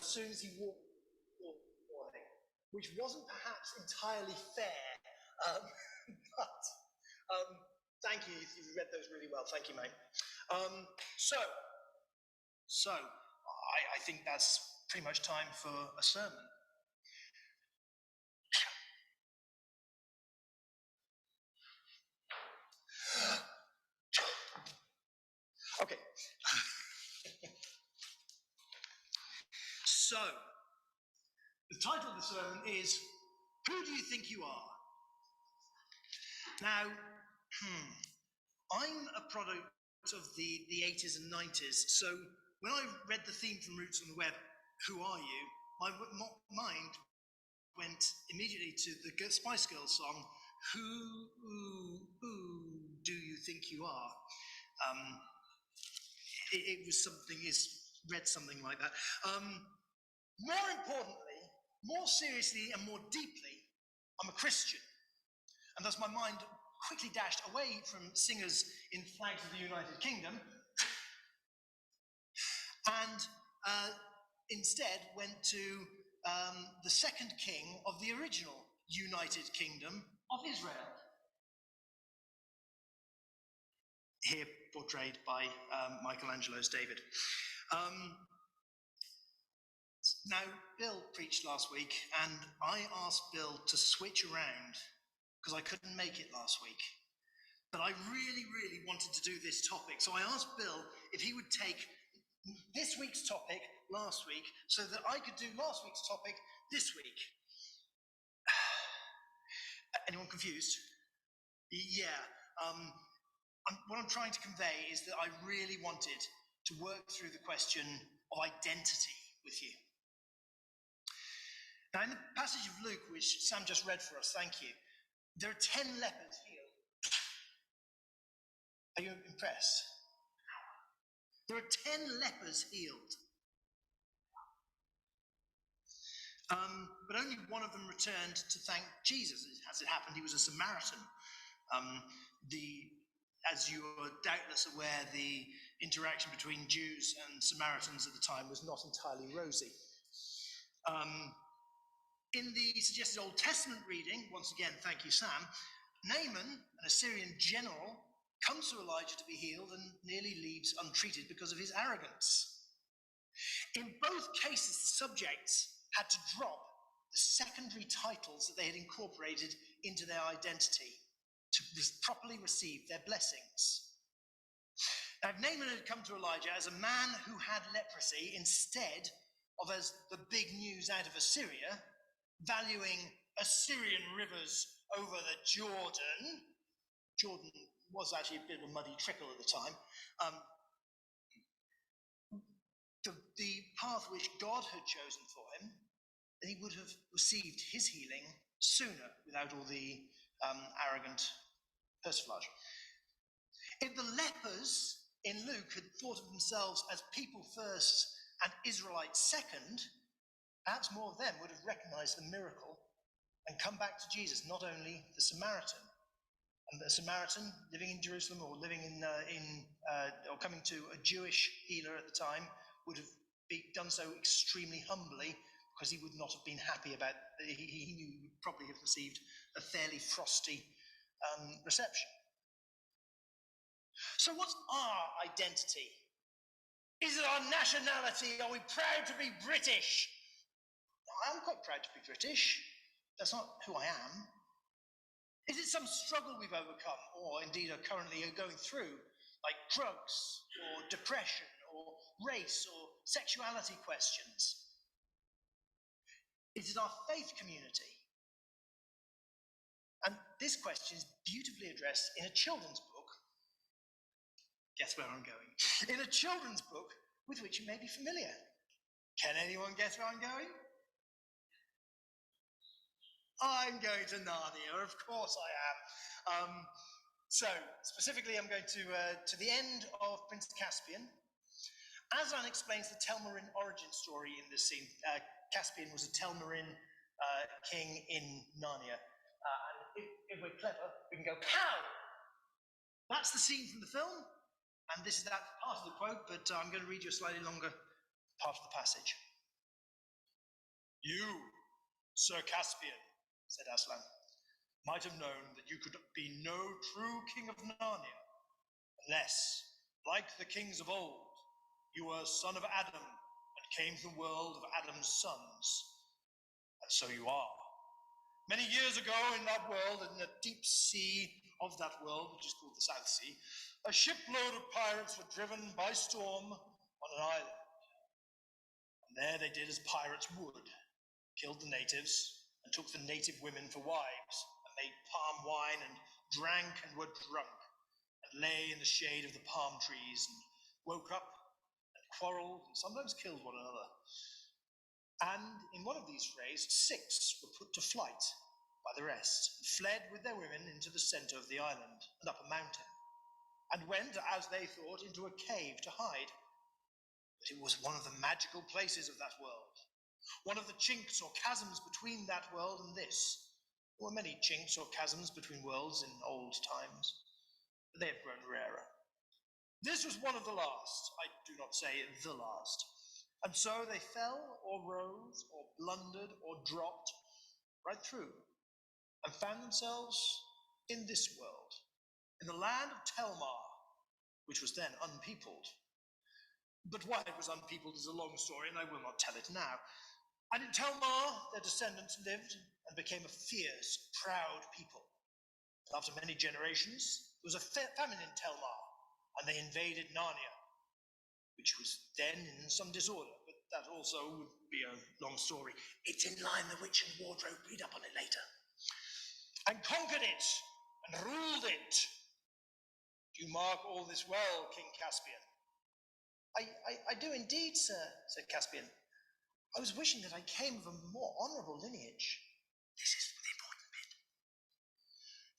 soon as he walked away, which wasn't perhaps entirely fair, but thank you. You've read those really well. Thank you, mate. So I think that's pretty much time for a sermon. Okay. So, the title of the sermon is, Who Do You Think You Are? Now, I'm a product of the 80s and 90s, so when I read the theme from Roots on the Web, Who Are You?, my mind went immediately to the Spice Girls song, Who Do You Think You Are? It was something, read something like that. More importantly, more seriously and more deeply, I'm a Christian. And thus my mind quickly dashed away from singers in Flags of the United Kingdom and instead went to the second king of the original United Kingdom of Israel. Here portrayed by Michelangelo's David. Now, Bill preached last week, and I asked Bill to switch around because I couldn't make it last week. But I really, really wanted to do this topic, so I asked Bill if he would take this week's topic last week so that I could do last week's topic this week. Anyone confused? Yeah. What I'm trying to convey is that I really wanted to work through the question of identity with you. Now, in the passage of Luke, which Sam just read for us, thank you, there are 10 lepers healed. Are you impressed? There are 10 lepers healed. But only one of them returned to thank Jesus. As it happened, he was a Samaritan. As you are doubtless aware, the interaction between Jews and Samaritans at the time was not entirely rosy. In the suggested Old Testament reading, once again, thank you, Sam, Naaman, an Assyrian general, comes to Elijah to be healed and nearly leaves untreated because of his arrogance. In both cases, the subjects had to drop the secondary titles that they had incorporated into their identity to properly receive their blessings. Now, if Naaman had come to Elijah as a man who had leprosy instead of as the big news out of Assyria, valuing Assyrian rivers over the Jordan was actually a bit of a muddy trickle at the time, the path which God had chosen for him, then he would have received his healing sooner without all the arrogant persiflage. If the lepers in Luke had thought of themselves as people first and Israelites second, perhaps more of them would have recognized the miracle and come back to Jesus, not only the Samaritan. And the Samaritan living in Jerusalem or living or coming to a Jewish healer at the time would have done so extremely humbly because he would not have been happy about it. He knew he would probably have received a fairly frosty reception. So what's our identity? Is it our nationality? Are we proud to be British? I'm quite proud to be British. That's not who I am. Is it some struggle we've overcome or indeed are currently going through, like drugs or depression or race or sexuality questions? Is it our faith community? And this question is beautifully addressed in a children's book. Guess where I'm going? In a children's book with which you may be familiar. Can anyone guess where I'm going? I'm going to Narnia, of course I am. So, specifically, I'm going to the end of Prince Caspian. Aslan explains the Telmarin origin story in this scene. Caspian was a Telmarin king in Narnia. And if we're clever, we can go, pow! That's the scene from the film, and this is that part of the quote, but I'm going to read you a slightly longer part of the passage. You, Sir Caspian, said Aslan, might have known that you could be no true king of Narnia, unless, like the kings of old, you were a son of Adam and came to the world of Adam's sons. And so you are. Many years ago in that world, in the deep sea of that world, which is called the South Sea, a shipload of pirates were driven by storm on an island. And there they did as pirates would, killed the natives and took the native women for wives and made palm wine and drank and were drunk and lay in the shade of the palm trees and woke up and quarreled and sometimes killed one another. And in one of these frays, 6 were put to flight by the rest, and fled with their women into the center of the island and up a mountain, and went, as they thought, into a cave to hide. But it was one of the magical places of that world, one of the chinks or chasms between that world and this. There were many chinks or chasms between worlds in old times, but they have grown rarer. This was one of the last, I do not say the last. And so they fell or rose or blundered or dropped right through and found themselves in this world, in the land of Telmar, which was then unpeopled. But why it was unpeopled is a long story, and I will not tell it now. And in Telmar, their descendants lived and became a fierce, proud people. And after many generations, there was a famine in Telmar, and they invaded Narnia, which was then in some disorder, but that also would be a long story. It's in Lion the Witch and Wardrobe, read up on it later. And conquered it, and ruled it. Do you mark all this well, King Caspian? I do indeed, sir, said Caspian. I was wishing that I came of a more honourable lineage. This is the important bit.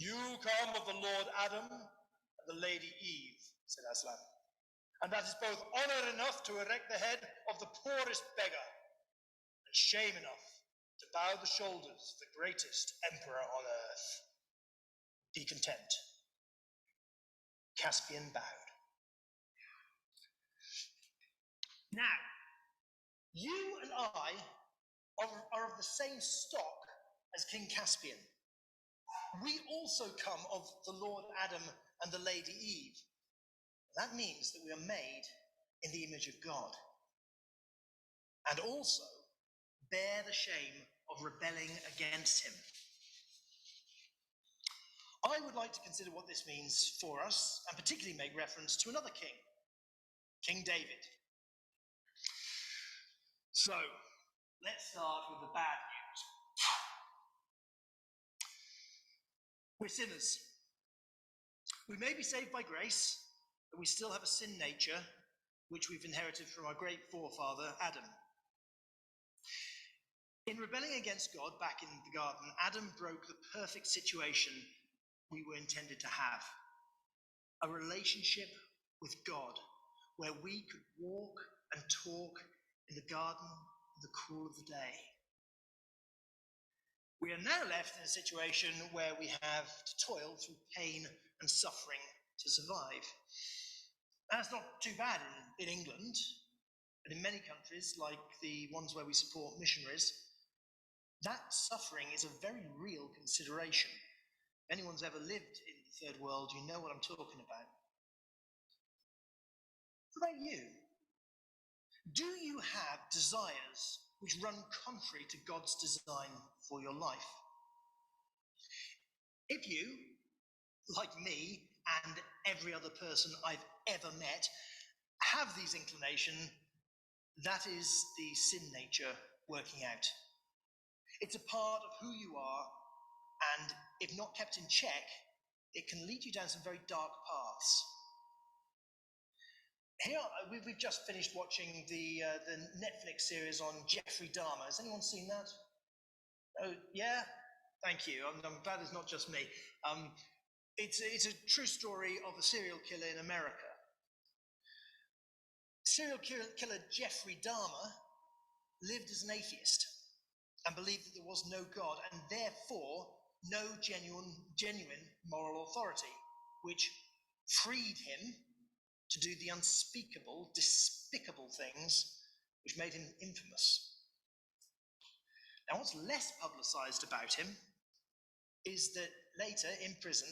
You come of the Lord Adam and the Lady Eve, said Aslan. And that is both honour enough to erect the head of the poorest beggar, and shame enough to bow the shoulders of the greatest emperor on earth. Be content. Caspian bowed. Now, you and I are of the same stock as King Caspian. We also come of the Lord Adam and the Lady Eve. That means that we are made in the image of God, and also bear the shame of rebelling against him. I would like to consider what this means for us, and particularly make reference to another king, King David. So, let's start with the bad news. We're sinners. We may be saved by grace, but we still have a sin nature, which we've inherited from our great forefather, Adam. In rebelling against God back in the garden, Adam broke the perfect situation we were intended to have. A relationship with God, where we could walk and talk in the garden in the cool of the day. We are now left in a situation where we have to toil through pain and suffering to survive. That's not too bad in England, but in many countries, like the ones where we support missionaries, that suffering is a very real consideration. If anyone's ever lived in the third world, you know what I'm talking about. What about you? Do you have desires which run contrary to God's design for your life? If you, like me and every other person I've ever met, have these inclinations, that is the sin nature working out. It's a part of who you are, and if not kept in check, it can lead you down some very dark paths. Here, we've just finished watching the Netflix series on Jeffrey Dahmer. Has anyone seen that? Oh, yeah? Thank you. I'm glad it's not just me. It's a true story of a serial killer in America. Serial killer Jeffrey Dahmer lived as an atheist and believed that there was no God and therefore no genuine moral authority, which freed him to do the unspeakable, despicable things which made him infamous. Now, what's less publicized about him is that later in prison,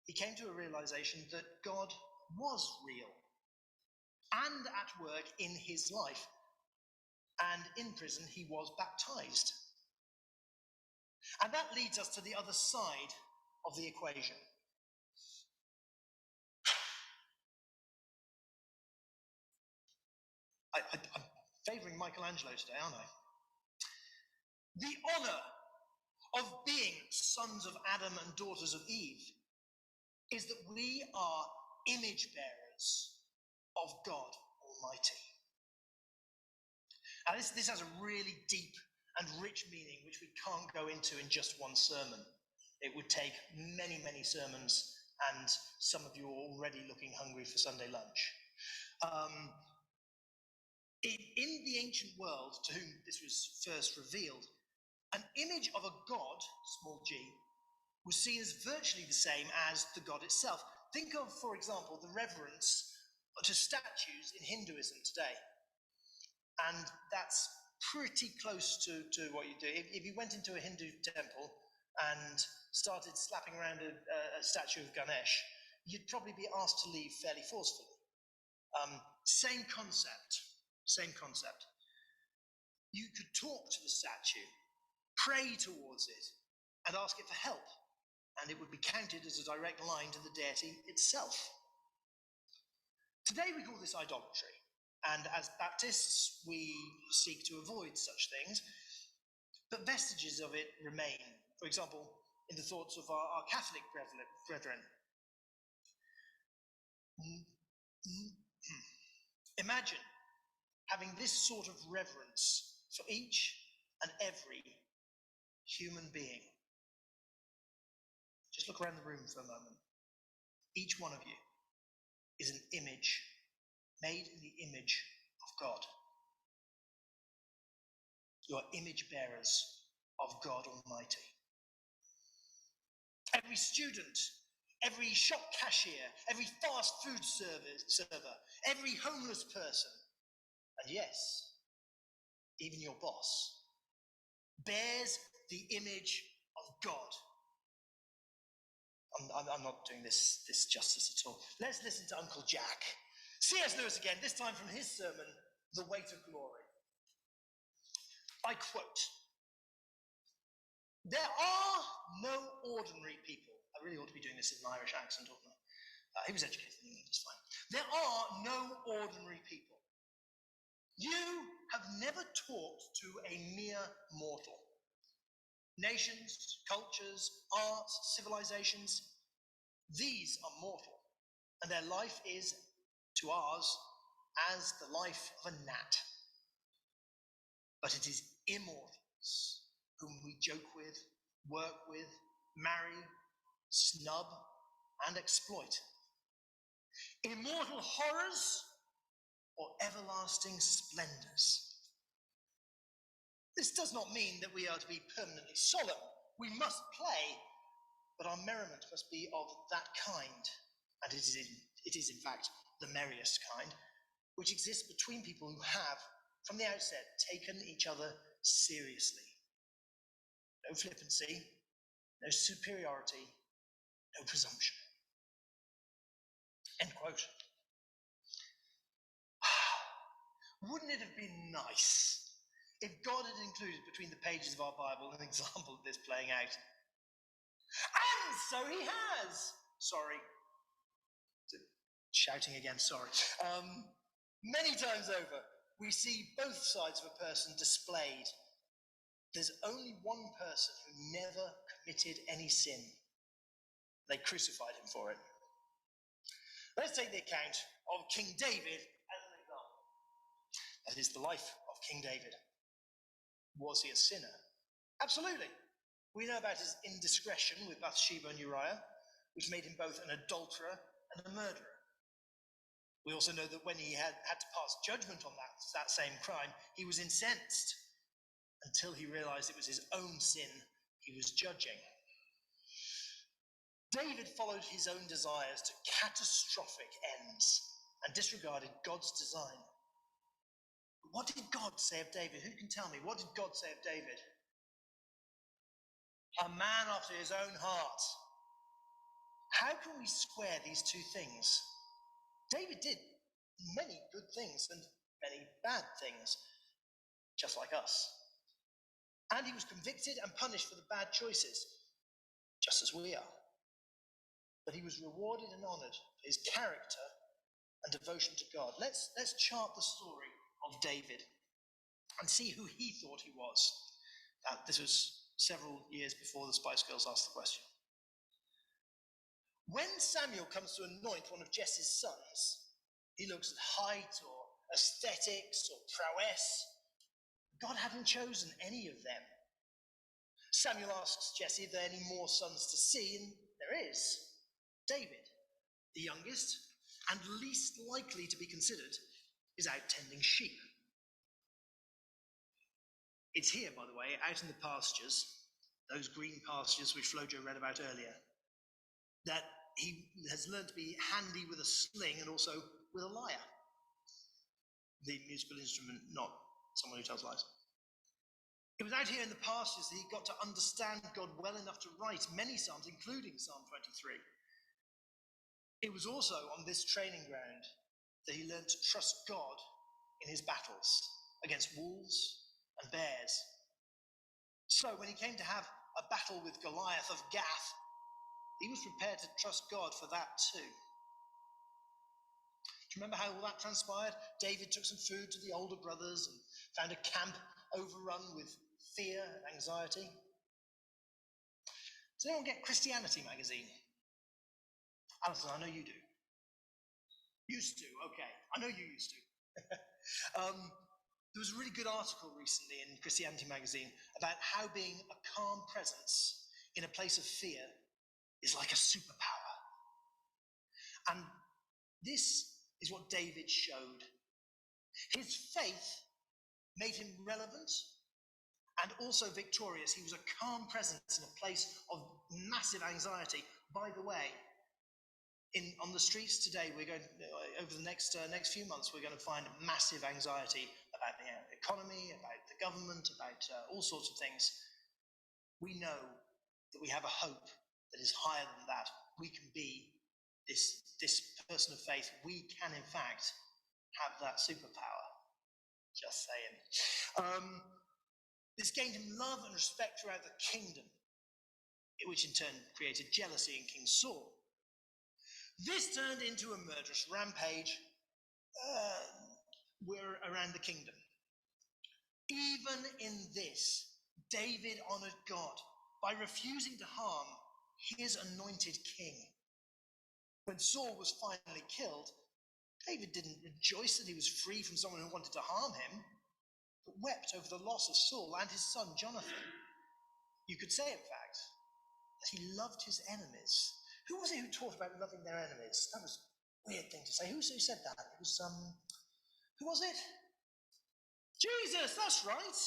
he came to a realization that God was real and at work in his life. And in prison, he was baptized. And that leads us to the other side of the equation. I'm favouring Michelangelo today, aren't I? The honour of being sons of Adam and daughters of Eve is that we are image bearers of God Almighty. Now, this has a really deep and rich meaning which we can't go into in just one sermon. It would take many, many sermons, and some of you are already looking hungry for Sunday lunch. In the ancient world to whom this was first revealed, an image of a god, small g, was seen as virtually the same as the god itself. Think of, for example, the reverence to statues in Hinduism today. And that's pretty close to what you do. If you went into a Hindu temple and started slapping around a statue of Ganesh, you'd probably be asked to leave fairly forcefully. Same concept. You could talk to the statue, pray towards it, and ask it for help, and it would be counted as a direct line to the deity itself. Today we call this idolatry. And as Baptists, we seek to avoid such things, but vestiges of it remain. For example, in the thoughts of our Catholic brethren. Imagine having this sort of reverence for each and every human being. Just look around the room for a moment. Each one of you is an image made in the image of God. You are image bearers of God Almighty. Every student, every shop cashier, every fast food server, every homeless person, and yes, even your boss, bears the image of God. I'm not doing this justice at all. Let's listen to Uncle Jack. C.S. Lewis again, this time from his sermon, The Weight of Glory. I quote, "There are no ordinary people." I really ought to be doing this in an Irish accent, oughtn't I? He was educated in England, it's fine. "There are no ordinary people. You have never talked to a mere mortal. Nations, cultures, arts, civilizations, these are mortal, and their life is to ours as the life of a gnat. But it is immortals whom we joke with, work with, marry, snub, and exploit. Immortal horrors or everlasting splendors. This does not mean that we are to be permanently solemn. We must play, but our merriment must be of that kind, and it is in fact the merriest kind, which exists between people who have, from the outset, taken each other seriously. No flippancy, no superiority, no presumption." End quote. Wouldn't it have been nice if God had included between the pages of our Bible an example of this playing out? And so he has. Sorry. Shouting again, sorry. Many times over, we see both sides of a person displayed. There's only one person who never committed any sin. They crucified him for it. Let's take the account of King David as an example. That is the life of King David. Was he a sinner? Absolutely. We know about his indiscretion with Bathsheba and Uriah, which made him both an adulterer and a murderer. We also know that when he had to pass judgment on that same crime, he was incensed until he realized it was his own sin he was judging. David followed his own desires to catastrophic ends and disregarded God's design. But what did God say of David? Who can tell me? What did God say of David? a man after his own heart. How can we square these two things? David did many good things and many bad things, just like us. And he was convicted and punished for the bad choices, just as we are. But he was rewarded and honoured for his character and devotion to God. Let's chart the story of David and see who he thought he was. This was several years before the Spice Girls asked the question. When Samuel comes to anoint one of Jesse's sons, he looks at height or aesthetics or prowess. God hadn't chosen any of them. Samuel asks Jesse if there are any more sons to see, and there is. David, the youngest and least likely to be considered, is out tending sheep. It's here, by the way, out in the pastures, those green pastures which Flojo read about earlier, that he has learned to be handy with a sling and also with a lyre. The musical instrument, not someone who tells lies. It was out here in the pastures that he got to understand God well enough to write many psalms, including Psalm 23. It was also on this training ground that he learned to trust God in his battles against wolves and bears. So when he came to have a battle with Goliath of Gath, he was prepared to trust God for that too. Do you remember how all that transpired? David took some food to the older brothers and found a camp overrun with fear and anxiety. Does anyone get Christianity magazine? Alison, I know you do. Used to, okay. I know you used to. There was a really good article recently in Christianity magazine about how being a calm presence in a place of fear is like a superpower. And this is what David showed. His faith made him relevant and also victorious. He was a calm presence in a place of massive anxiety. By the way, on the streets today, we're going over the next few months, we're going to find massive anxiety about the economy, about the government, about all sorts of things. We know that we have a hope that is higher than that. We can be this person of faith. We can, in fact, have that superpower. Just saying. This gained him love and respect throughout the kingdom, which in turn created jealousy in King Saul. This turned into a murderous rampage around the kingdom. Even in this, David honored God by refusing to harm his anointed king. When Saul was finally killed, David didn't rejoice that he was free from someone who wanted to harm him, but wept over the loss of Saul and his son Jonathan. You could say, in fact, that he loved his enemies. Who was it who taught about loving their enemies? That was a weird thing to say. Who said that? It was who was it? Jesus, that's right.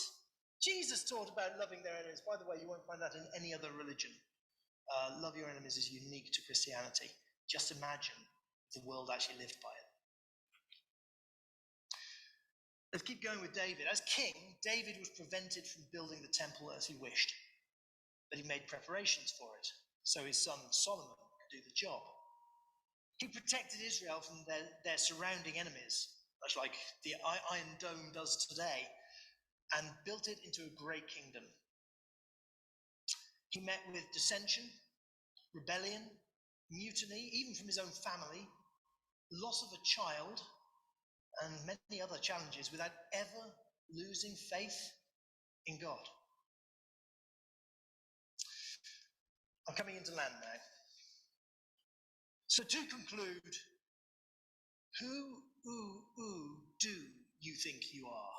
Jesus taught about loving their enemies. By the way, you won't find that in any other religion. Love your enemies is unique to Christianity. Just imagine if the world actually lived by it. Let's keep going with David. As king, David was prevented from building the temple as he wished, but he made preparations for it, so his son Solomon could do the job. He protected Israel from their surrounding enemies, much like the Iron Dome does today, and built it into a great kingdom. He met with dissension, rebellion, mutiny, even from his own family, loss of a child, and many other challenges without ever losing faith in God. I'm coming into land now. So to conclude, who do you think you are?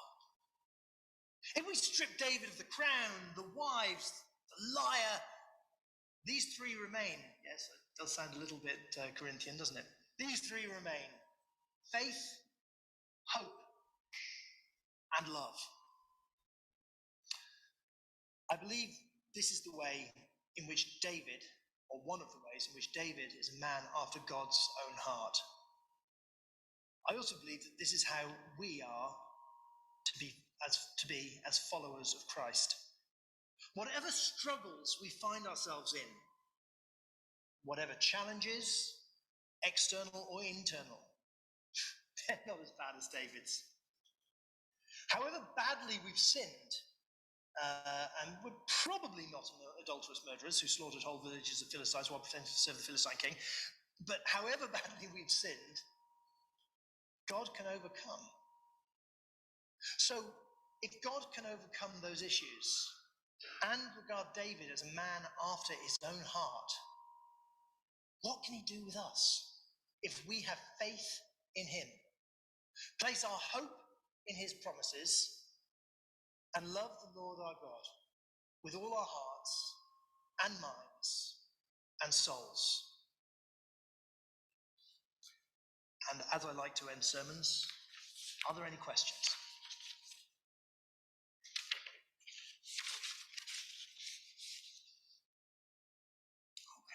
If we strip David of the crown, the wives, the lyre, these three remain. Yes, it does sound a little bit Corinthian, doesn't it? These three remain: faith, hope, and love. I believe this is the way in which David, or one of the ways in which David is a man after God's own heart. I also believe that this is how we are to be as followers of Christ. Whatever struggles we find ourselves in, whatever challenges, external or internal, they're not as bad as David's. However badly we've sinned, and we're probably not adulterous murderers who slaughtered whole villages of Philistines while pretending to serve the Philistine king, but however badly we've sinned, God can overcome. So if God can overcome those issues and regard David as a man after his own heart, what can he do with us if we have faith in him, place our hope in his promises, and love the Lord our God with all our hearts and minds and souls? And as I like to end sermons, are there any questions?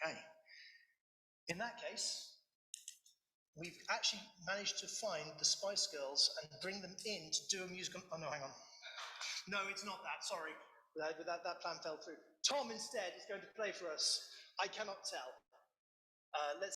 Okay. In that case, we've actually managed to find the Spice Girls and bring them in to do a musical. Oh no, hang on. No, it's not that. Sorry, that plan fell through. Tom instead is going to play for us. I Cannot Tell. Let's